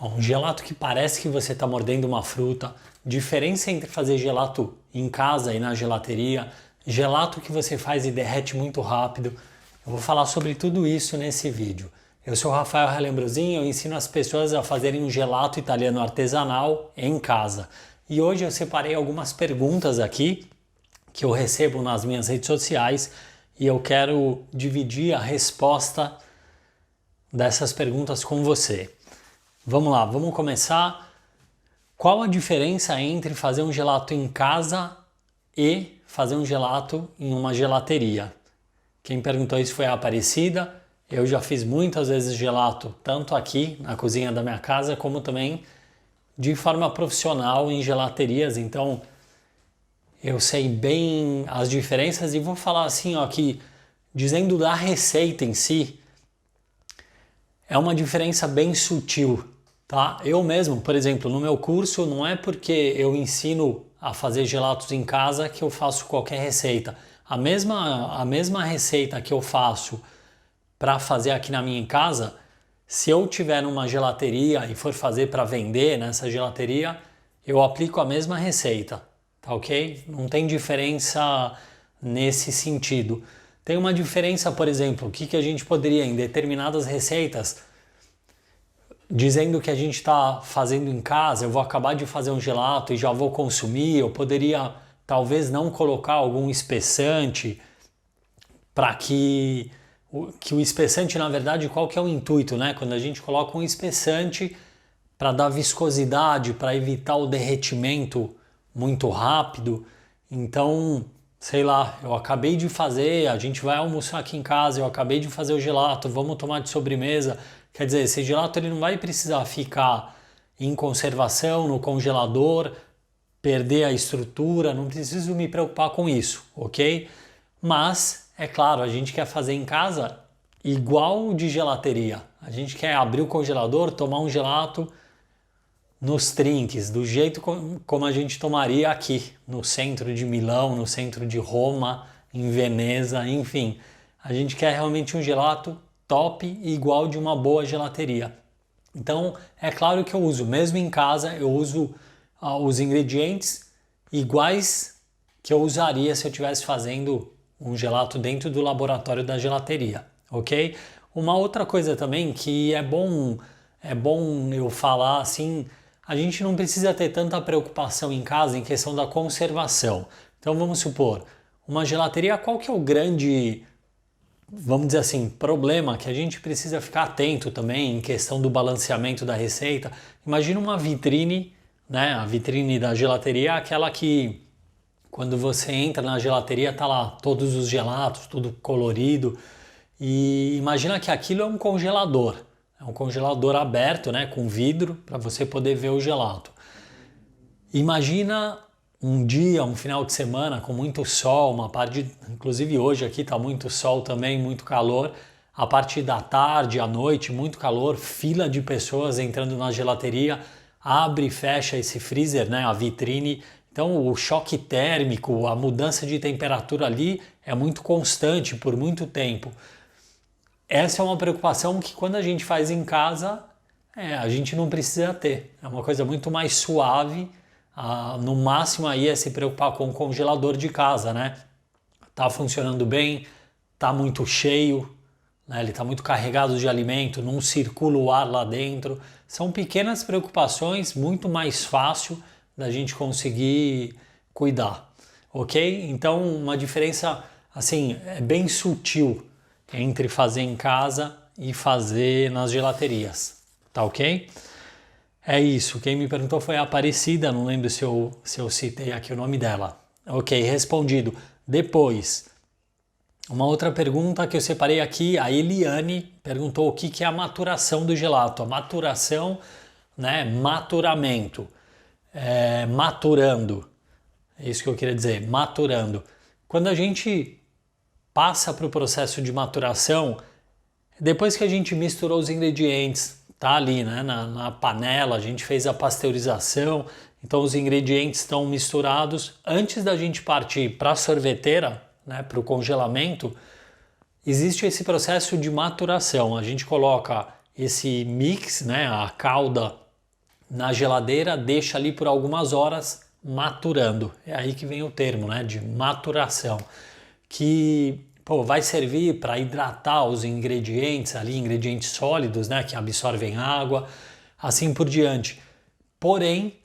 Um gelato que parece que você está mordendo uma fruta, diferença entre fazer gelato em casa e na gelateria, gelato que você faz e derrete muito rápido. Eu vou falar sobre tudo isso nesse vídeo. Eu sou o Rafael Relembrosin, eu ensino as pessoas a fazerem um gelato italiano artesanal em casa. E hoje eu separei algumas perguntas aqui que eu recebo nas minhas redes sociais e eu quero dividir a resposta dessas perguntas com você. Vamos lá, vamos começar. Qual a diferença entre fazer um gelato em casa e fazer um gelato em uma gelateria? Quem perguntou isso foi a Aparecida. Eu já fiz muitas vezes gelato, tanto aqui na cozinha da minha casa, como também de forma profissional em gelaterias. Então, eu sei bem as diferenças e vou falar assim, ó, que dizendo da receita em si, é uma diferença bem sutil, tá? Eu mesmo, por exemplo, no meu curso, não é porque eu ensino a fazer gelatos em casa que eu faço qualquer receita. A mesma receita que eu faço para fazer aqui na minha casa, se eu tiver numa gelateria e for fazer para vender nessa gelateria, eu aplico a mesma receita, tá ok? Não tem diferença nesse sentido. Tem uma diferença, por exemplo, o que a gente poderia, em determinadas receitas, dizendo que a gente está fazendo em casa, eu vou acabar de fazer um gelato e já vou consumir, eu poderia talvez não colocar algum espessante para que o espessante, na verdade, qual que é o intuito, né? Quando a gente coloca um espessante para dar viscosidade, para evitar o derretimento muito rápido, então, sei lá, eu acabei de fazer, a gente vai almoçar aqui em casa, eu acabei de fazer o gelato, vamos tomar de sobremesa. Quer dizer, esse gelato ele não vai precisar ficar em conservação, no congelador, perder a estrutura, não preciso me preocupar com isso, ok? Mas, é claro, a gente quer fazer em casa igual de gelateria. A gente quer abrir o congelador, tomar um gelato nos trinques, do jeito como a gente tomaria aqui, no centro de Milão, no centro de Roma, em Veneza, enfim. A gente quer realmente um gelato top e igual de uma boa gelateria. Então, é claro que eu uso, mesmo em casa, eu uso os ingredientes iguais que eu usaria se eu estivesse fazendo um gelato dentro do laboratório da gelateria, ok? Uma outra coisa também que é bom eu falar assim, a gente não precisa ter tanta preocupação em casa em questão da conservação. Então vamos supor, uma gelateria, qual que é o grande, vamos dizer assim, problema que a gente precisa ficar atento também em questão do balanceamento da receita? Imagina uma vitrine, né? A vitrine da gelateria é aquela que quando você entra na gelateria tá lá todos os gelatos, tudo colorido, e imagina que aquilo é um congelador aberto, né, com vidro para você poder ver o gelato. Imagina um dia, um final de semana com muito sol, uma parte, inclusive hoje aqui tá muito sol também, muito calor, a partir da tarde, à noite, muito calor, fila de pessoas entrando na gelateria, abre e fecha esse freezer, né, a vitrine. Então o choque térmico, a mudança de temperatura ali é muito constante por muito tempo. Essa é uma preocupação que quando a gente faz em casa, a gente não precisa ter. É uma coisa muito mais suave. No máximo aí é se preocupar com o congelador de casa, né? Tá funcionando bem, tá muito cheio, né? Ele tá muito carregado de alimento, não circula o ar lá dentro. São pequenas preocupações, muito mais fácil da gente conseguir cuidar, ok? Então uma diferença assim é bem sutil entre fazer em casa e fazer nas gelaterias, tá ok? É isso, quem me perguntou foi a Aparecida, não lembro se eu citei aqui o nome dela. Ok, respondido. Depois, uma outra pergunta que eu separei aqui, a Eliane perguntou o que é a maturação do gelato. A maturação, né, maturamento, maturando, é isso que eu queria dizer, maturando. Quando a gente passa para o processo de maturação, depois que a gente misturou os ingredientes, tá ali, né, na panela, a gente fez a pasteurização, então os ingredientes estão misturados. Antes da gente partir para a sorveteira, né, para o congelamento, existe esse processo de maturação. A gente coloca esse mix, né, a calda na geladeira, deixa ali por algumas horas maturando. É aí que vem o termo, né, de maturação, que vai servir para hidratar os ingredientes ali, ingredientes sólidos, né, que absorvem água, assim por diante. Porém,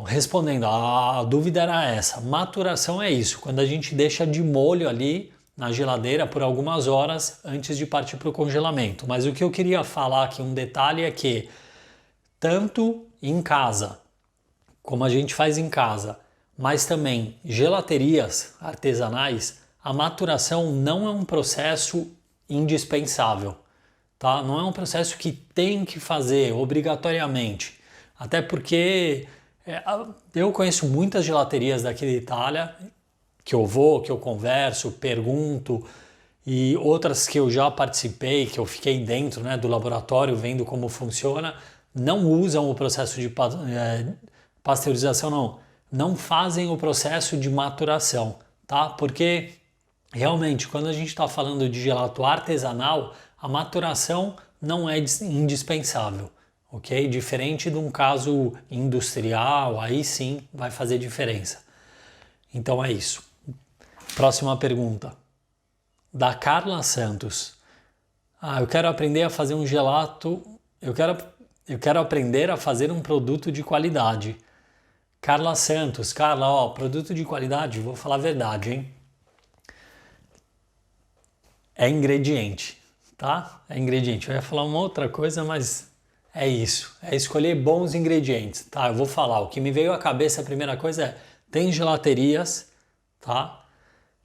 respondendo, a dúvida era essa, maturação é isso, quando a gente deixa de molho ali na geladeira por algumas horas antes de partir para o congelamento. Mas o que eu queria falar aqui, um detalhe é que tanto em casa, como a gente faz em casa, mas também gelaterias artesanais, a maturação não é um processo indispensável, tá? Não é um processo que tem que fazer obrigatoriamente, até porque eu conheço muitas gelaterias daqui da Itália que eu vou, que eu converso, pergunto, e outras que eu já participei, que eu fiquei dentro, né, do laboratório vendo como funciona, não usam o processo de pasteurização, não fazem o processo de maturação, tá? Porque realmente, quando a gente está falando de gelato artesanal, a maturação não é indispensável, ok? Diferente de um caso industrial, aí sim vai fazer diferença. Então é isso. Próxima pergunta, da Carla Santos. Eu quero aprender a fazer um gelato, eu quero aprender a fazer um produto de qualidade. Carla Santos, Carla, produto de qualidade, vou falar a verdade, hein? É ingrediente, tá? É ingrediente. Eu ia falar uma outra coisa, mas é isso. É escolher bons ingredientes, tá? Eu vou falar. O que me veio à cabeça, a primeira coisa é, tem gelaterias, tá?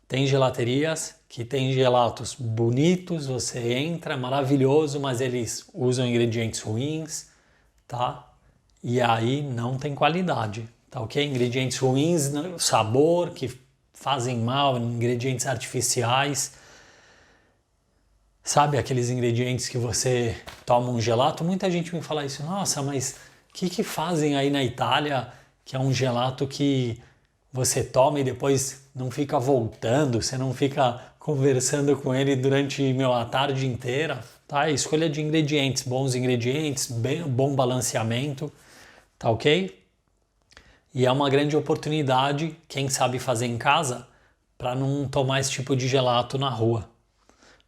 Tem gelaterias que tem gelatos bonitos, você entra, maravilhoso, mas eles usam ingredientes ruins, tá? E aí não tem qualidade, tá ok? Ingredientes ruins, sabor, que fazem mal, ingredientes artificiais. Sabe aqueles ingredientes que você toma um gelato? Muita gente me fala isso. Nossa, mas o que fazem aí na Itália que é um gelato que você toma e depois não fica voltando, você não fica conversando com ele durante a tarde inteira, tá? Escolha de ingredientes, bons ingredientes, bom balanceamento, tá ok? E é uma grande oportunidade, quem sabe fazer em casa, para não tomar esse tipo de gelato na rua,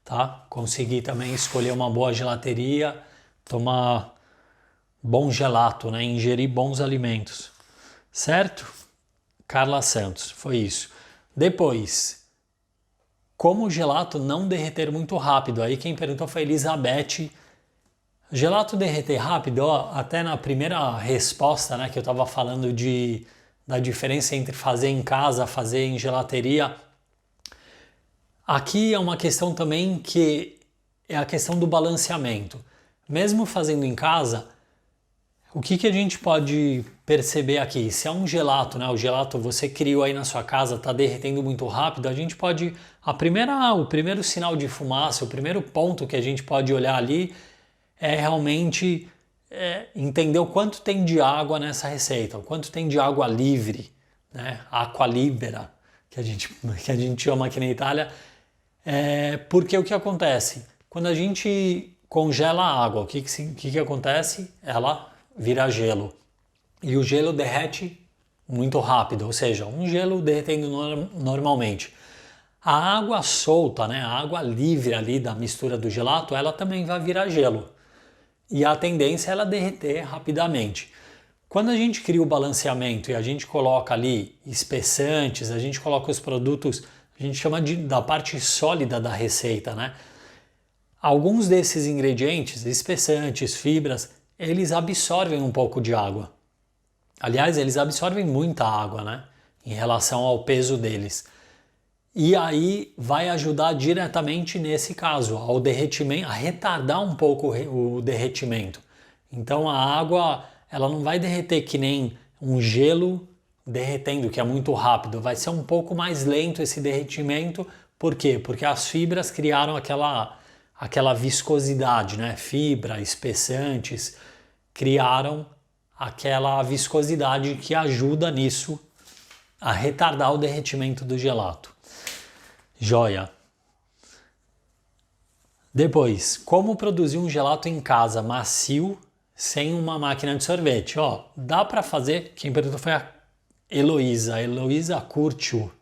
tá? Conseguir também escolher uma boa gelateria, tomar bom gelato, né? Ingerir bons alimentos, certo? Carla Santos, foi isso. Depois, como o gelato não derreter muito rápido? Aí quem perguntou foi Elizabeth. Gelato derreter rápido, até na primeira resposta, né, que eu estava falando da diferença entre fazer em casa, fazer em gelateria. Aqui é uma questão também que é a questão do balanceamento. Mesmo fazendo em casa, o que a gente pode perceber aqui? Se é um gelato, né? O gelato você criou aí na sua casa, está derretendo muito rápido, a gente pode... o primeiro sinal de fumaça, o primeiro ponto que a gente pode olhar ali é realmente entender o quanto tem de água nessa receita, o quanto tem de água livre, né? Aqua libera, que a gente chama aqui na Itália. Porque o que acontece? Quando a gente congela a água, o que acontece? Ela vira gelo. E o gelo derrete muito rápido, ou seja, um gelo derretendo normalmente. A água solta, né, a água livre ali da mistura do gelato, ela também vai virar gelo. E a tendência é ela derreter rapidamente. Quando a gente cria o balanceamento e a gente coloca ali espessantes, a gente coloca os produtos, a gente chama da parte sólida da receita, né? Alguns desses ingredientes, espessantes, fibras, eles absorvem um pouco de água. Aliás, eles absorvem muita água, né? Em relação ao peso deles. E aí vai ajudar diretamente nesse caso, ao derretimento, a retardar um pouco o derretimento. Então a água, ela não vai derreter que nem um gelo derretendo, que é muito rápido. Vai ser um pouco mais lento esse derretimento. Por quê? Porque as fibras criaram aquela viscosidade, né? Fibra, espessantes, criaram aquela viscosidade que ajuda nisso a retardar o derretimento do gelato. Joia. Depois, como produzir um gelato em casa macio sem uma máquina de sorvete. Ó, dá para fazer, quem perguntou foi a Heloísa Curtiu.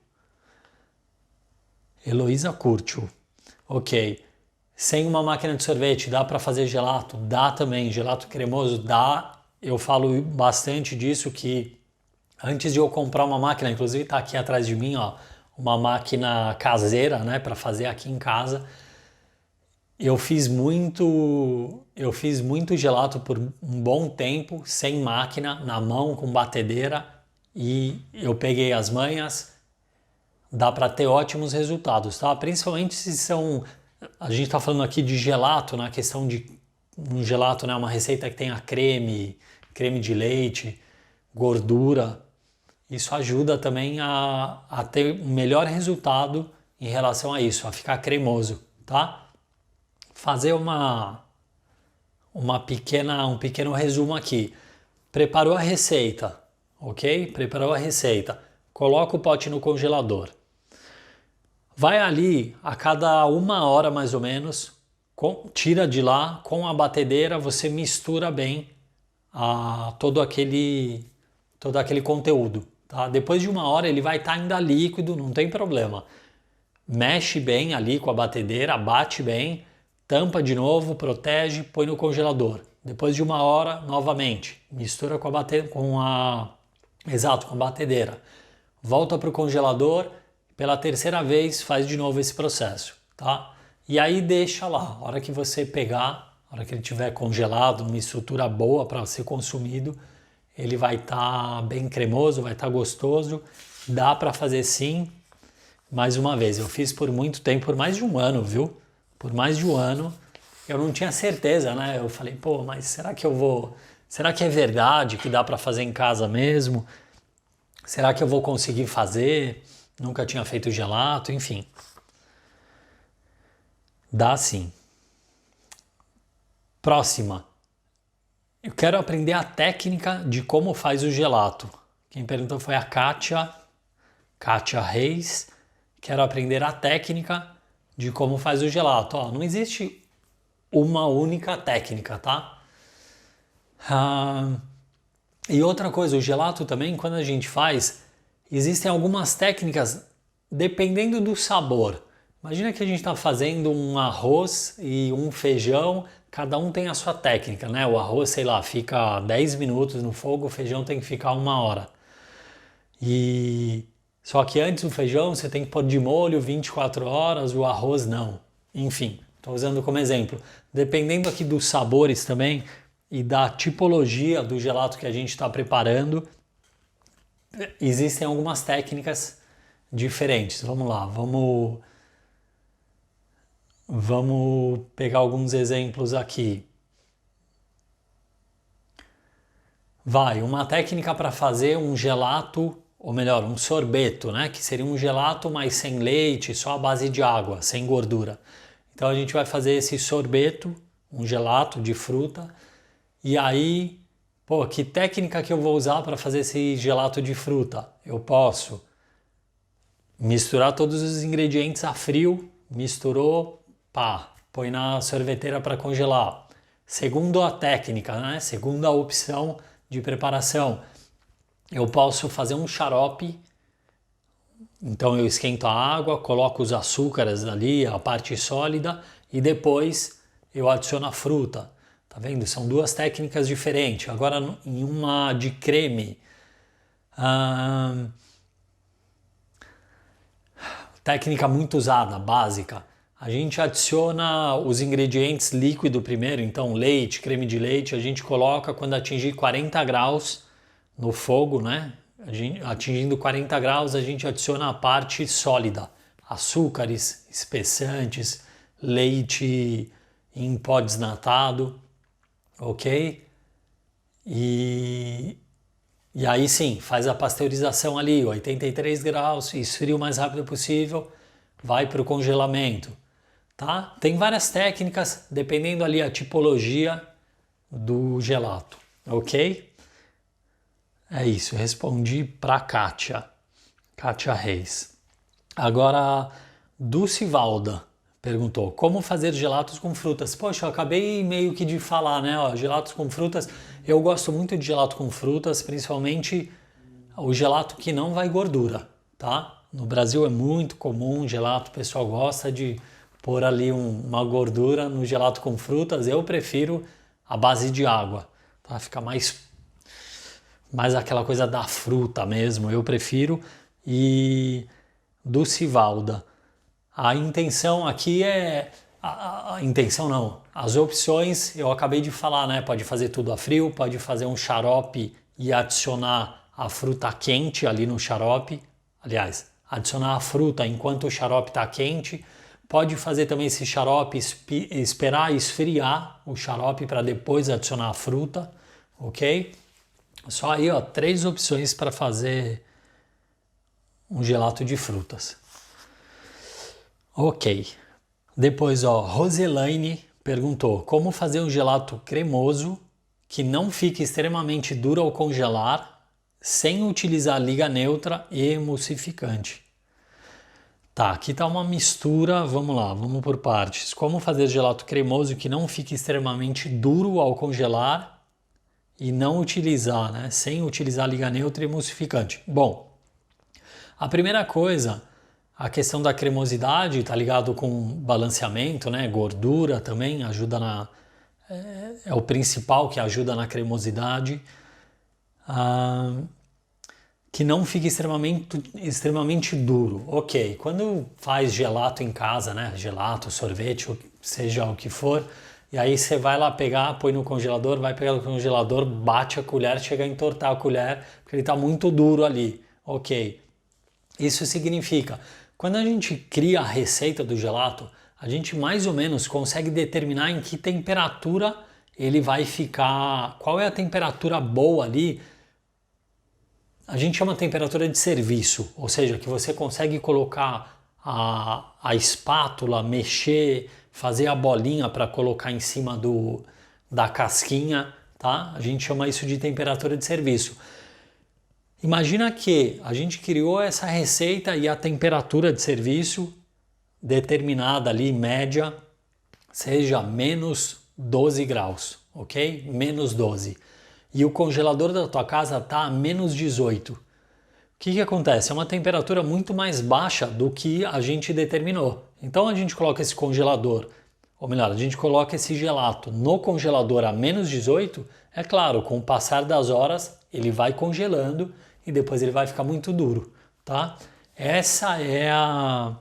Heloísa Curtiu. Ok. Sem uma máquina de sorvete, dá para fazer gelato? Dá também. Gelato cremoso? Dá. Eu falo bastante disso, que antes de eu comprar uma máquina, inclusive tá aqui atrás de mim, ó, uma máquina caseira, né, para fazer aqui em casa. Eu fiz muito gelato por um bom tempo, sem máquina, na mão, com batedeira, e eu peguei as manhas. Dá para ter ótimos resultados, tá? Principalmente se são... A gente está falando aqui de gelato, na questão de um gelato, né? Uma receita que tenha creme de leite, gordura. Isso ajuda também a ter um melhor resultado em relação a isso, a ficar cremoso, tá? Fazer um pequeno resumo aqui. Preparou a receita, ok? Preparou a receita. Coloca o pote no congelador. Vai ali a cada 1 hora mais ou menos, tira de lá, com a batedeira você mistura bem todo aquele conteúdo. Tá? Depois de 1 hora ele vai estar ainda líquido, não tem problema. Mexe bem ali com a batedeira, bate bem, tampa de novo, protege, põe no congelador. Depois de 1 hora, novamente, mistura com a batedeira. Volta para o congelador. Pela terceira vez, faz de novo esse processo, tá? E aí deixa lá, a hora que você pegar, a hora que ele estiver congelado, numa estrutura boa para ser consumido, ele vai estar bem cremoso, vai estar gostoso. Dá para fazer sim. Mais uma vez, eu fiz por muito tempo, por mais de 1 ano, viu? Por mais de 1 ano, eu não tinha certeza, né? Eu falei, pô, mas será que é verdade que dá para fazer em casa mesmo? Será que eu vou conseguir fazer? Nunca tinha feito gelato, enfim. Dá sim. Próxima. Eu quero aprender a técnica de como faz o gelato. Quem perguntou foi a Kátia Reis. Quero aprender a técnica de como faz o gelato. Ó, não existe uma única técnica, tá? E outra coisa, o gelato também, quando a gente faz, existem algumas técnicas dependendo do sabor. Imagina que a gente está fazendo um arroz e um feijão, cada um tem a sua técnica, né? O arroz, sei lá, fica 10 minutos no fogo, o feijão tem que ficar 1 hora. Só que antes do feijão você tem que pôr de molho 24 horas, o arroz não. Enfim, estou usando como exemplo. Dependendo aqui dos sabores também e da tipologia do gelato que a gente está preparando, existem algumas técnicas diferentes. Vamos lá, vamos pegar alguns exemplos aqui. Uma técnica para fazer um gelato, ou melhor, um sorbeto, né? Que seria um gelato, mas sem leite, só a base de água, sem gordura. Então a gente vai fazer esse sorbeto, um gelato de fruta, e aí, pô, que técnica que eu vou usar para fazer esse gelato de fruta? Eu posso misturar todos os ingredientes a frio, misturou, pá, põe na sorveteira para congelar. Segundo a técnica, né? Segunda a opção de preparação, eu posso fazer um xarope. Então eu esquento a água, coloco os açúcares ali, a parte sólida, e depois eu adiciono a fruta. Tá vendo? São duas técnicas diferentes. Agora em uma de creme, técnica muito usada, básica. A gente adiciona os ingredientes líquido primeiro, então leite, creme de leite, a gente coloca quando atingir 40 graus no fogo, né? Atingindo 40 graus, a gente adiciona a parte sólida, açúcares, espessantes, leite em pó desnatado, ok? E aí sim, faz a pasteurização ali, 83 graus, esfria o mais rápido possível, vai para o congelamento, tá? Tem várias técnicas, dependendo ali a tipologia do gelato, ok? É isso, respondi para Kátia Reis. Agora, Dulcivalda perguntou, como fazer gelatos com frutas? Poxa, eu acabei meio que de falar, né? Ó, gelatos com frutas, eu gosto muito de gelato com frutas, principalmente o gelato que não vai gordura, tá? No Brasil é muito comum gelato, o pessoal gosta de pôr ali uma gordura no gelato com frutas. Eu prefiro a base de água, tá? Fica mais aquela coisa da fruta mesmo, eu prefiro. E do Civalda. A intenção aqui é... A intenção não, as opções eu acabei de falar, né? Pode fazer tudo a frio, pode fazer um xarope e adicionar a fruta quente ali no xarope. Aliás, adicionar a fruta enquanto o xarope está quente. Pode fazer também esse xarope, esperar esfriar o xarope para depois adicionar a fruta, ok? Só aí, ó, 3 opções para fazer um gelato de frutas. Ok. Depois, ó, Roselaine perguntou como fazer um gelato cremoso que não fique extremamente duro ao congelar, sem utilizar liga neutra e emulsificante. Tá, aqui tá uma mistura, vamos lá, vamos por partes. Como fazer gelato cremoso que não fique extremamente duro ao congelar e não utilizar, né, sem utilizar liga neutra e emulsificante. Bom, a primeira coisa, a questão da cremosidade tá ligado com balanceamento, né, gordura também ajuda é o principal que ajuda na cremosidade. Que não fique extremamente duro. Ok, quando faz gelato em casa, né? Gelato, sorvete, seja o que for, e aí você vai lá pegar, põe no congelador, vai pegar no congelador, bate a colher, chega a entortar a colher, porque ele está muito duro ali. Ok, isso significa, quando a gente cria a receita do gelato, a gente mais ou menos consegue determinar em que temperatura ele vai ficar, qual é a temperatura boa ali. A gente chama temperatura de serviço, ou seja, que você consegue colocar a espátula, mexer, fazer a bolinha para colocar em cima da casquinha, tá? A gente chama isso de temperatura de serviço. Imagina que a gente criou essa receita e a temperatura de serviço determinada ali, média, seja menos 12 graus, ok? Menos 12. E o congelador da tua casa está a menos 18. O que acontece? É uma temperatura muito mais baixa do que a gente determinou. Então a gente coloca esse congelador, ou melhor, a gente coloca esse gelato no congelador a menos 18, é claro, com o passar das horas ele vai congelando e depois ele vai ficar muito duro, tá? Essa é a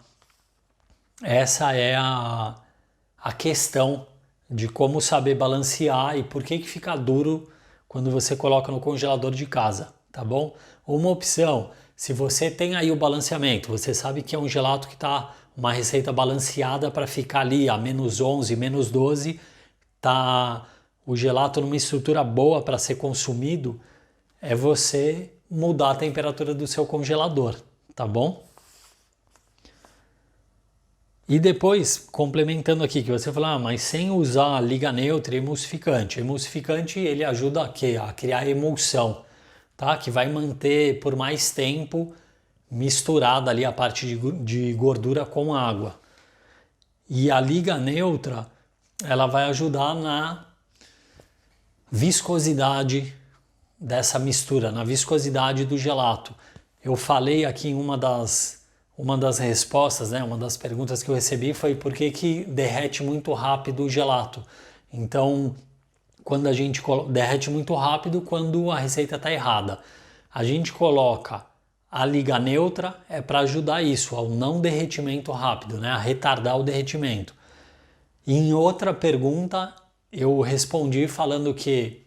questão de como saber balancear e por que fica duro quando você coloca no congelador de casa, tá bom? Uma opção, se você tem aí o balanceamento, você sabe que é um gelato que tá uma receita balanceada para ficar ali a menos 11, menos 12, tá o gelato numa estrutura boa para ser consumido, é você mudar a temperatura do seu congelador, tá bom? E depois, complementando aqui, que você falou, mas sem usar liga neutra e emulsificante. Emulsificante, ele ajuda a quê? A criar emulsão, tá? Que vai manter por mais tempo misturada ali a parte de gordura com água. E a liga neutra, ela vai ajudar na viscosidade dessa mistura, na viscosidade do gelato. Eu falei aqui em uma das respostas, né, uma das perguntas que eu recebi foi por que derrete muito rápido o gelato. Então, quando a gente derrete muito rápido quando a receita está errada. A gente coloca a liga neutra é para ajudar isso, ao não derretimento rápido, né, a retardar o derretimento. E em outra pergunta, eu respondi falando que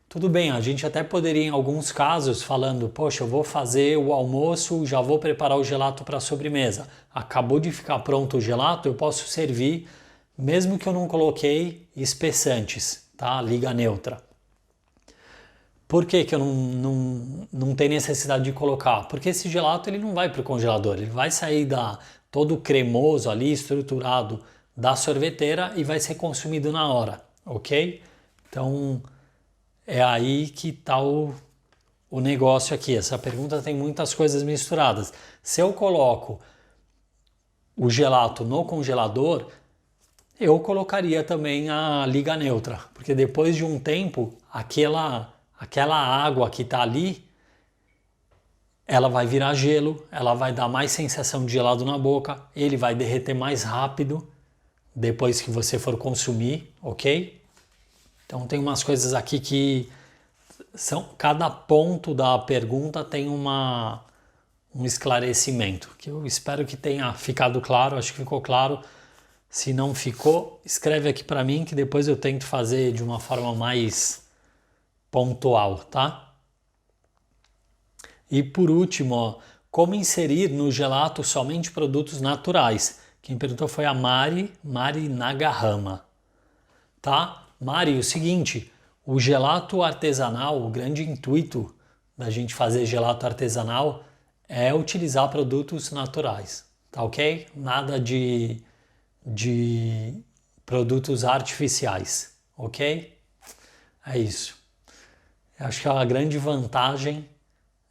tudo bem, a gente até poderia em alguns casos falando, poxa, eu vou fazer o almoço, já vou preparar o gelato para a sobremesa. Acabou de ficar pronto o gelato, eu posso servir, mesmo que eu não coloquei espessantes, tá? Liga neutra. Por que eu não tenho necessidade de colocar? Porque esse gelato ele não vai para o congelador, ele vai sair todo cremoso ali, estruturado da sorveteira e vai ser consumido na hora, ok? Então é aí que está o negócio aqui. Essa pergunta tem muitas coisas misturadas. Se eu coloco o gelato no congelador, eu colocaria também a liga neutra, porque depois de um tempo, aquela água que está ali, ela vai virar gelo, ela vai dar mais sensação de gelado na boca, ele vai derreter mais rápido depois que você for consumir, ok? Então tem umas coisas aqui que cada ponto da pergunta tem um esclarecimento, que eu espero que tenha ficado claro, acho que ficou claro. Se não ficou, escreve aqui para mim que depois eu tento fazer de uma forma mais pontual, tá? E por último, ó, como inserir no gelato somente produtos naturais? Quem perguntou foi a Mari Nagahama, tá? Mari, o seguinte, o gelato artesanal, o grande intuito da gente fazer gelato artesanal é utilizar produtos naturais, tá ok? Nada de produtos artificiais, ok? É isso. Eu acho que é a grande vantagem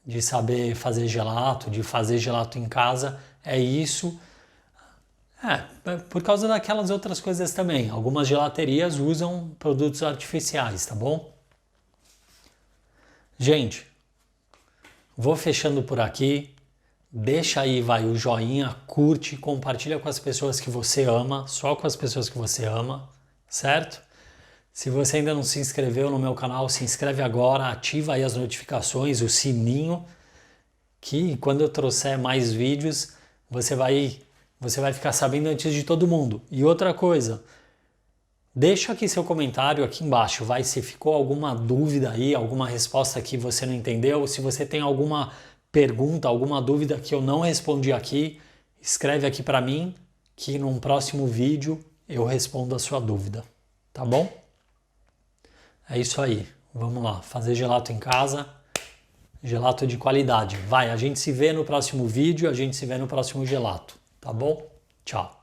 de saber fazer gelato, de fazer gelato em casa, é isso. Por causa daquelas outras coisas também. Algumas gelaterias usam produtos artificiais, tá bom? Gente, vou fechando por aqui. Deixa aí, o joinha, curte, compartilha com as pessoas que você ama, só com as pessoas que você ama, certo? Se você ainda não se inscreveu no meu canal, se inscreve agora, ativa aí as notificações, o sininho, que quando eu trouxer mais vídeos, você vai ficar sabendo antes de todo mundo. E outra coisa, deixa aqui seu comentário aqui embaixo, se ficou alguma dúvida aí, alguma resposta que você não entendeu, se você tem alguma pergunta, alguma dúvida que eu não respondi aqui, escreve aqui para mim que num próximo vídeo eu respondo a sua dúvida, tá bom? É isso aí, vamos lá, fazer gelato em casa, gelato de qualidade. A gente se vê no próximo vídeo, a gente se vê no próximo gelato, tá bom? Tchau!